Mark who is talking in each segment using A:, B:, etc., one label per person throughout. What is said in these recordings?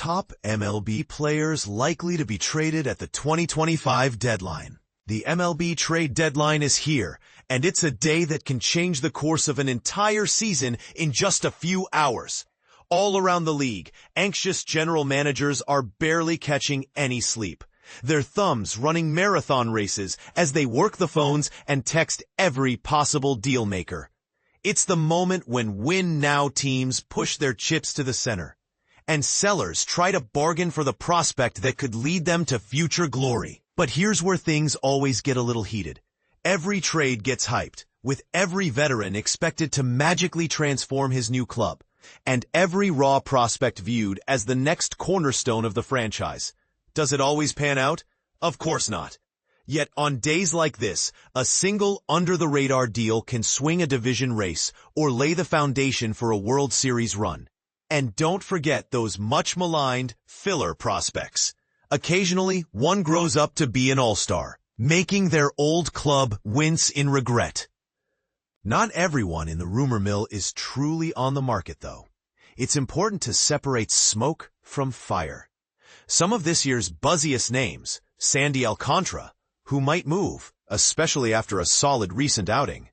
A: top MLB players likely to be traded at the 2025 deadline. The MLB trade deadline is here, and it's a day that can change the course of an entire season in just a few hours. All around the league, anxious general managers are barely catching any sleep, their thumbs running marathon races as they work the phones and text every possible deal maker. It's the moment when win-now teams push their chips to the center, and sellers try to bargain for the prospect that could lead them to future glory. But here's where things always get a little heated. Every trade gets hyped, with every veteran expected to magically transform his new club, and every raw prospect viewed as the next cornerstone of the franchise. Does it always pan out? Of course not. Yet on days like this, a single under-the-radar deal can swing a division race or lay the foundation for a World Series run. And don't forget those much-maligned filler prospects. Occasionally, one grows up to be an all-star, making their old club wince in regret. Not everyone in the rumor mill is truly on the market, though. It's important to separate smoke from fire. Some of this year's buzziest names, Sandy Alcantara, who might move, especially after a solid recent outing.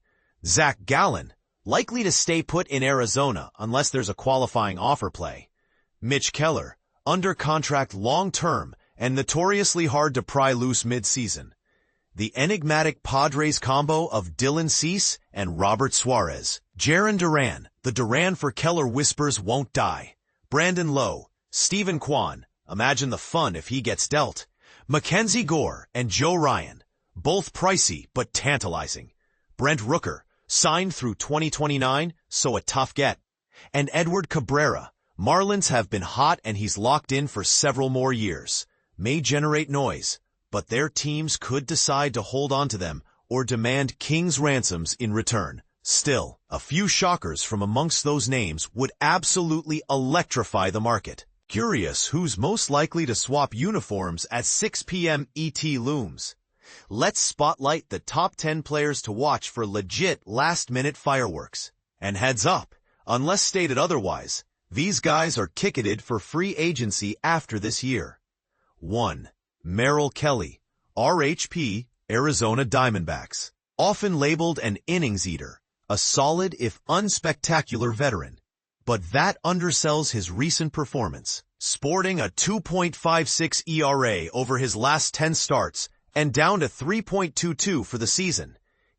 A: Zach Gallen, likely to stay put in Arizona unless there's a qualifying offer play. Mitch Keller, under contract long-term and notoriously hard to pry loose mid-season. The enigmatic Padres combo of Dylan Cease and Robert Suarez. Jarren Duran, the Duran for Keller whispers won't die. Brandon Lowe, Steven Kwan, imagine the fun if he gets dealt. Mackenzie Gore and Joe Ryan, both pricey but tantalizing. Brent Rooker, signed through 2029, so a tough get. And Edward Cabrera, Marlins have been hot and he's locked in for several more years. May generate noise, but their teams could decide to hold on to them or demand king's ransoms in return. Still, a few shockers from amongst those names would absolutely electrify the market. Curious who's most likely to swap uniforms at 6 p.m. ET looms. Let's spotlight the top 10 players to watch for legit last-minute fireworks. And heads up, unless stated otherwise, these guys are ticketed for free agency after this year. 1. Merrill Kelly, RHP, Arizona Diamondbacks. Often labeled an innings eater, a solid if unspectacular veteran. But that undersells his recent performance, sporting a 2.56 ERA over his last 10 starts and down to 3.22 for the season.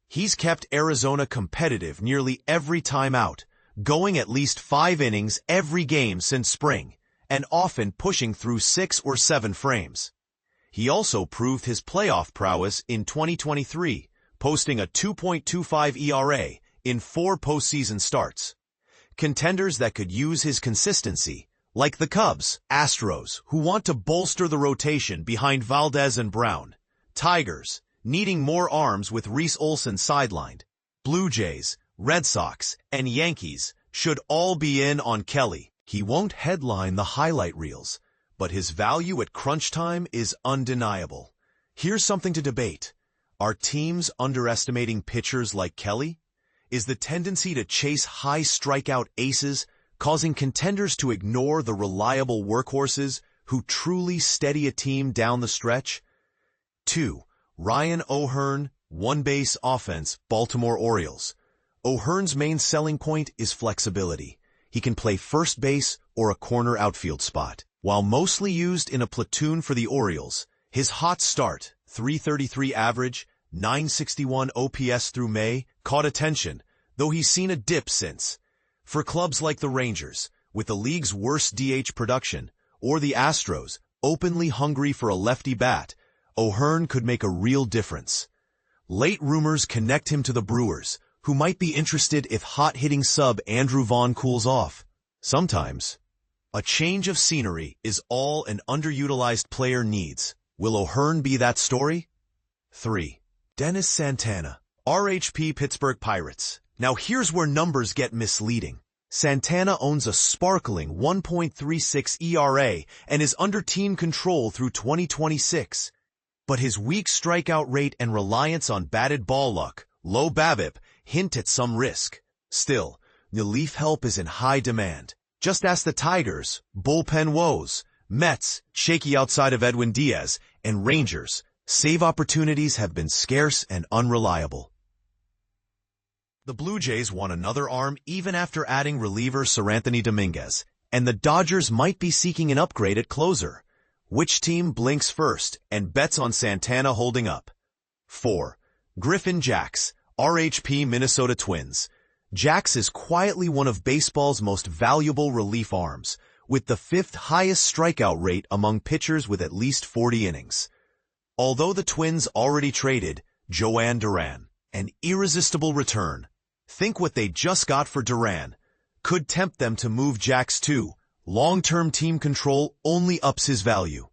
A: He's kept Arizona competitive nearly every time out, going at least 5 innings every game since spring, and often pushing through 6 or 7 frames. He also proved his playoff prowess in 2023, posting a 2.25 ERA in 4 postseason starts. Contenders that could use his consistency, like the Cubs, Astros, who want to bolster the rotation behind Valdez and Brown, Tigers, needing more arms with Reese Olson sidelined, Blue Jays, Red Sox, and Yankees should all be in on Kelly. He won't headline the highlight reels, but his value at crunch time is undeniable. Here's something to debate. Are teams underestimating pitchers like Kelly? Is the tendency to chase high strikeout aces causing contenders to ignore the reliable workhorses who truly steady a team down the stretch? 2. Ryan O'Hearn, one-base offense, Baltimore Orioles. O'Hearn's main selling point is flexibility. He can play first base or a corner outfield spot. While mostly used in a platoon for the Orioles, his hot start, .333 average, .961 OPS through May, caught attention, though he's seen a dip since. For clubs like the Rangers, with the league's worst DH production, or the Astros, openly hungry for a lefty bat, O'Hearn could make a real difference. Late rumors connect him to the Brewers, who might be interested if hot-hitting sub Andrew Vaughn cools off. Sometimes, a change of scenery is all an underutilized player needs. Will O'Hearn be that story? 3. Dennis Santana, RHP Pittsburgh Pirates. Now here's where numbers get misleading. Santana owns a sparkling 1.36 ERA and is under team control through 2026. But his weak strikeout rate and reliance on batted ball luck, low BABIP, hint at some risk. Still, relief help is in high demand. Just ask the Tigers' bullpen woes. Mets, shaky outside of Edwin Diaz, and Rangers, save opportunities have been scarce and unreliable. The Blue Jays want another arm even after adding reliever Seranthony Dominguez, and the Dodgers might be seeking an upgrade at closer. Which team blinks first and bets on Santana holding up? 4. Griffin Jax, RHP Minnesota Twins. Jax is quietly one of baseball's most valuable relief arms, with the 5th highest strikeout rate among pitchers with at least 40 innings. Although the Twins already traded Joan Duran, an irresistible return, think what they just got for Duran could tempt them to move Jax too. Long-term team control only ups his value.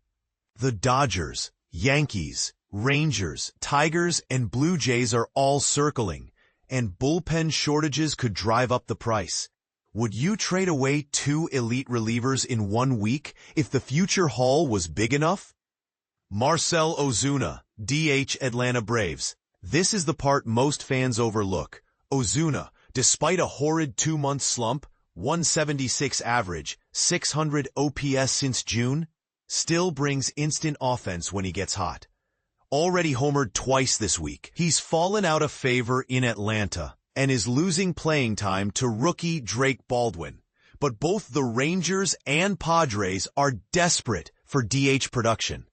A: The Dodgers, Yankees, Rangers, Tigers, and Blue Jays are all circling, and bullpen shortages could drive up the price. Would you trade away 2 elite relievers in 1 week if the future haul was big enough? Marcell Ozuna, DH Atlanta Braves. This is the part most fans overlook. Ozuna, despite a horrid 2-month slump, 176 average, 600 OPS since June, still brings instant offense when he gets hot. Already homered twice this week, he's fallen out of favor in Atlanta and is losing playing time to rookie Drake Baldwin. But both the Rangers and Padres are desperate for DH production.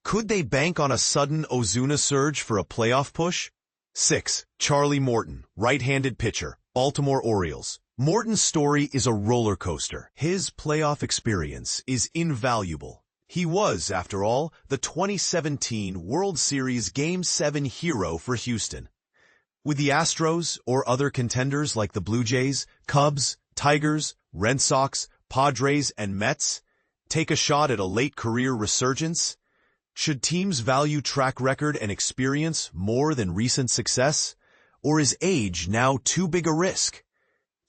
A: Could they bank on a sudden Ozuna surge for a playoff push? 6. Charlie Morton, right-handed pitcher, Baltimore Orioles. Morton's story is a roller coaster. His playoff experience is invaluable. He was, after all, the 2017 World Series Game 7 hero for Houston. With the Astros or other contenders like the Blue Jays, Cubs, Tigers, Red Sox, Padres, and Mets take a shot at a late career resurgence? Should teams value track record and experience more than recent success? Or is age now too big a risk?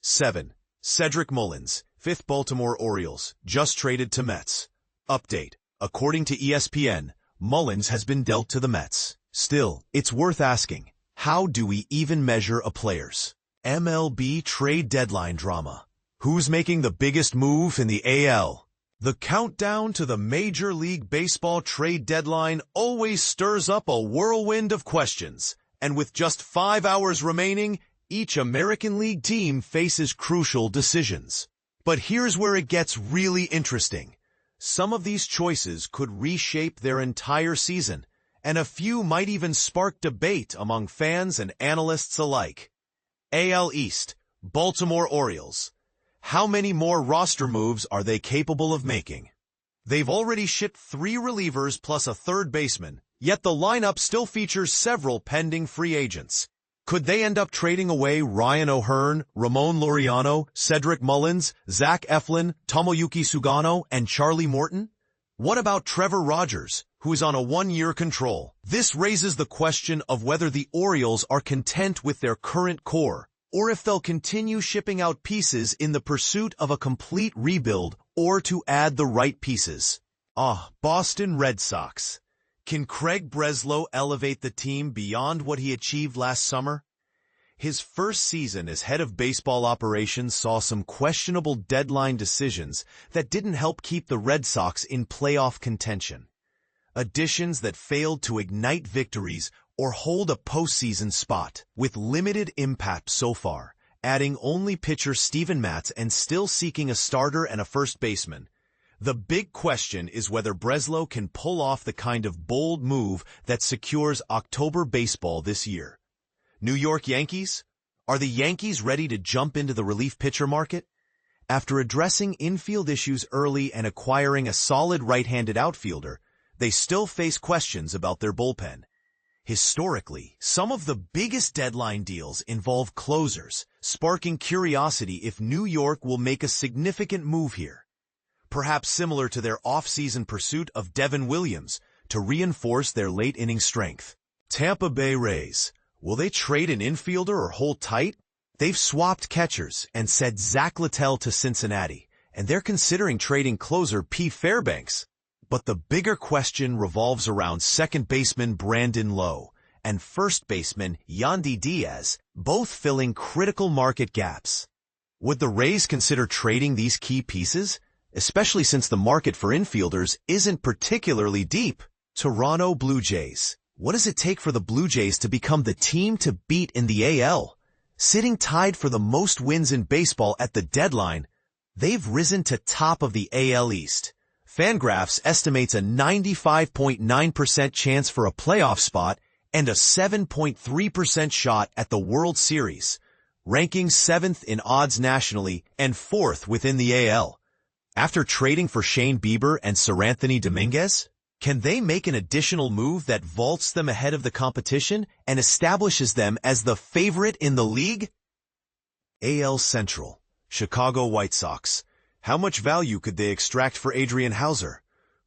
A: 7. Cedric Mullins, 5th Baltimore Orioles, just traded to Mets. Update. According to ESPN, Mullins has been dealt to the Mets. Still, it's worth asking, how do we even measure a player's MLB trade deadline drama? Who's making the biggest move in the AL? The countdown to the Major League Baseball trade deadline always stirs up a whirlwind of questions, and with just 5 hours remaining, each American League team faces crucial decisions. But here's where it gets really interesting. Some of these choices could reshape their entire season, and a few might even spark debate among fans and analysts alike. AL East, Baltimore Orioles. How many more roster moves are they capable of making? They've already shipped 3 relievers plus a third baseman, yet the lineup still features several pending free agents. Could they end up trading away Ryan O'Hearn, Ramon Laureano, Cedric Mullins, Zach Eflin, Tomoyuki Sugano, and Charlie Morton? What about Trevor Rogers, who is on a 1-year control? This raises the question of whether the Orioles are content with their current core, or if they'll continue shipping out pieces in the pursuit of a complete rebuild or to add the right pieces. Boston Red Sox. Can Craig Breslow elevate the team beyond what he achieved last summer? His first season as head of baseball operations saw some questionable deadline decisions that didn't help keep the Red Sox in playoff contention. Additions that failed to ignite victories or hold a postseason spot, with limited impact so far, adding only pitcher Steven Matz and still seeking a starter and a first baseman. The big question is whether Breslow can pull off the kind of bold move that secures October baseball this year. New York Yankees? Are the Yankees ready to jump into the relief pitcher market? After addressing infield issues early and acquiring a solid right-handed outfielder, they still face questions about their bullpen. Historically, some of the biggest deadline deals involve closers, sparking curiosity if New York will make a significant move here. Perhaps similar to their off-season pursuit of Devin Williams to reinforce their late-inning strength. Tampa Bay Rays. Will they trade an infielder or hold tight? They've swapped catchers and sent Zach Littell to Cincinnati, and they're considering trading closer P. Fairbanks. But the bigger question revolves around second baseman Brandon Lowe and first baseman Yandy Diaz, both filling critical market gaps. Would the Rays consider trading these key pieces? especially since the market for infielders isn't particularly deep. Toronto Blue Jays. What does it take for the Blue Jays to become the team to beat in the AL? Sitting tied for the most wins in baseball at the deadline, they've risen to top of the AL East. Fangraphs estimates a 95.9% chance for a playoff spot and a 7.3% shot at the World Series, ranking 7th in odds nationally and 4th within the AL. After trading for Shane Bieber and Seranthony Dominguez, can they make an additional move that vaults them ahead of the competition and establishes them as the favorite in the league? AL Central. Chicago White Sox. How much value could they extract for Adrian Houser?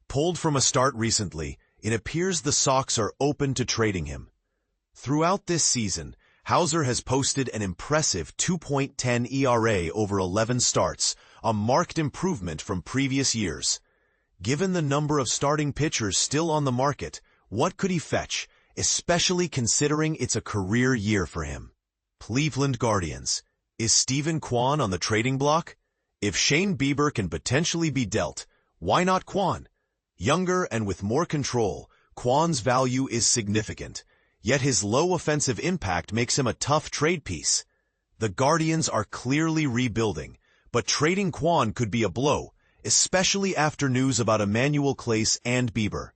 A: Pulled from a start recently, it appears the Sox are open to trading him. Throughout this season, Houser has posted an impressive 2.10 ERA over 11 starts, a marked improvement from previous years. Given the number of starting pitchers still on the market, what could he fetch, especially considering it's a career year for him? Cleveland Guardians. Is Steven Kwan on the trading block? If Shane Bieber can potentially be dealt, why not Kwan? Younger and with more control, Kwan's value is significant, yet his low offensive impact makes him a tough trade piece. The Guardians are clearly rebuilding, but trading Kwan could be a blow, especially after news about Emmanuel Clase and Bieber.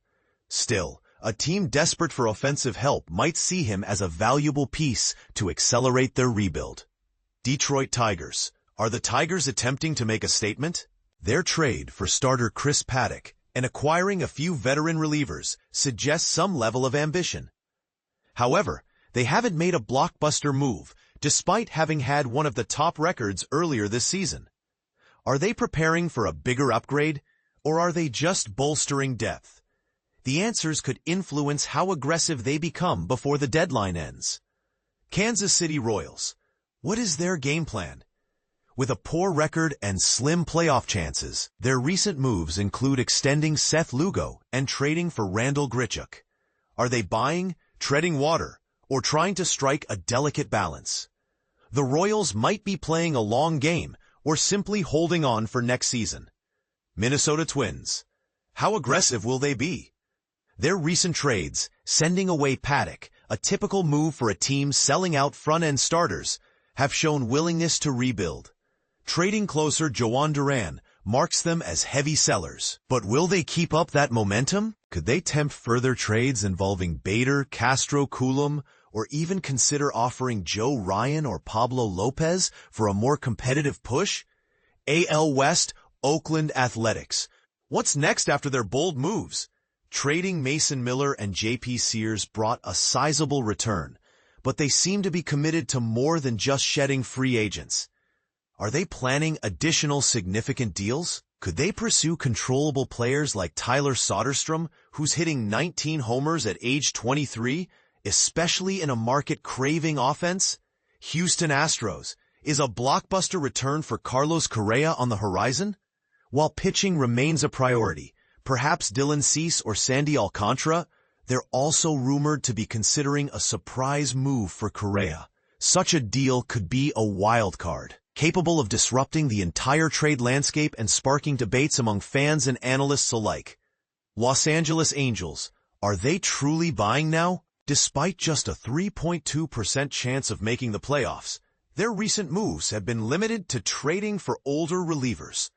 A: Still, a team desperate for offensive help might see him as a valuable piece to accelerate their rebuild. Detroit Tigers. Are the Tigers attempting to make a statement? Their trade for starter Chris Paddock and acquiring a few veteran relievers suggests some level of ambition. However, they haven't made a blockbuster move, despite having had one of the top records earlier this season. Are they preparing for a bigger upgrade, or are they just bolstering depth? The answers could influence how aggressive they become before the deadline ends. Kansas City Royals. What is their game plan? With a poor record and slim playoff chances, their recent moves include extending Seth Lugo and trading for Randall Grichuk. Are they buying, treading water, or trying to strike a delicate balance? The Royals might be playing a long game or simply holding on for next season. Minnesota Twins. How aggressive will they be? Their recent trades, sending away Paddock, a typical move for a team selling out front-end starters, have shown willingness to rebuild. Trading closer Joan Duran marks them as heavy sellers. But will they keep up that momentum? Could they tempt further trades involving Bader, Castro, Coulomb, or even consider offering Joe Ryan or Pablo Lopez for a more competitive push? AL West, Oakland Athletics. What's next after their bold moves? Trading Mason Miller and J.P. Sears brought a sizable return, but they seem to be committed to more than just shedding free agents. Are they planning additional significant deals? Could they pursue controllable players like Tyler Soderstrom, who's hitting 19 homers at age 23, especially in a market craving offense? Houston Astros. Is a blockbuster return for Carlos Correa on the horizon? While pitching remains a priority, perhaps Dylan Cease or Sandy Alcantara, they're also rumored to be considering a surprise move for Correa. Such a deal could be a wild card, capable of disrupting the entire trade landscape and sparking debates among fans and analysts alike. Los Angeles Angels. Are they truly buying now? Despite just a 3.2% chance of making the playoffs, their recent moves have been limited to trading for older relievers.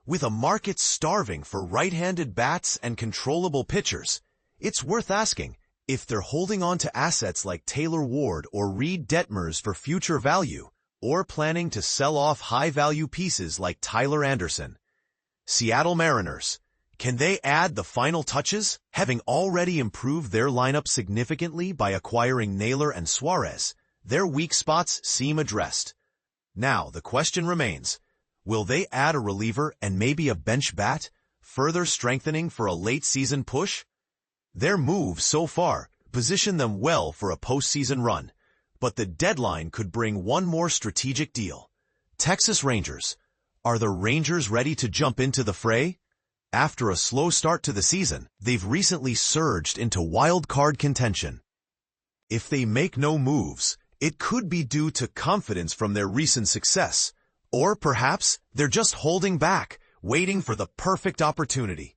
A: With a market starving for right-handed bats and controllable pitchers, it's worth asking if they're holding on to assets like Taylor Ward or Reed Detmers for future value, or planning to sell off high-value pieces like Tyler Anderson. Seattle Mariners. Can they add the final touches, having already improved their lineup significantly by acquiring Naylor and Suarez? Their weak spots seem addressed. Now, the question remains, will they add a reliever and maybe a bench bat, further strengthening for a late-season push? Their moves so far position them well for a postseason run, but the deadline could bring one more strategic deal. Texas Rangers. Are the Rangers ready to jump into the fray? After a slow start to the season, they've recently surged into wild card contention. If they make no moves, it could be due to confidence from their recent success, or perhaps they're just holding back, waiting for the perfect opportunity.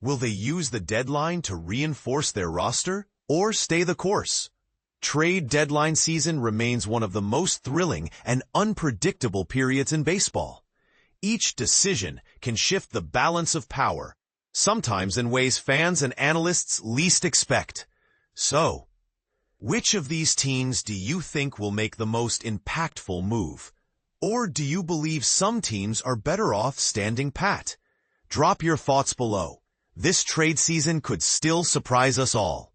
A: Will they use the deadline to reinforce their roster or stay the course? Trade deadline season remains one of the most thrilling and unpredictable periods in baseball. Each decision can shift the balance of power, sometimes in ways fans and analysts least expect. So, which of these teams do you think will make the most impactful move? Or do you believe some teams are better off standing pat? Drop your thoughts below. This trade season could still surprise us all.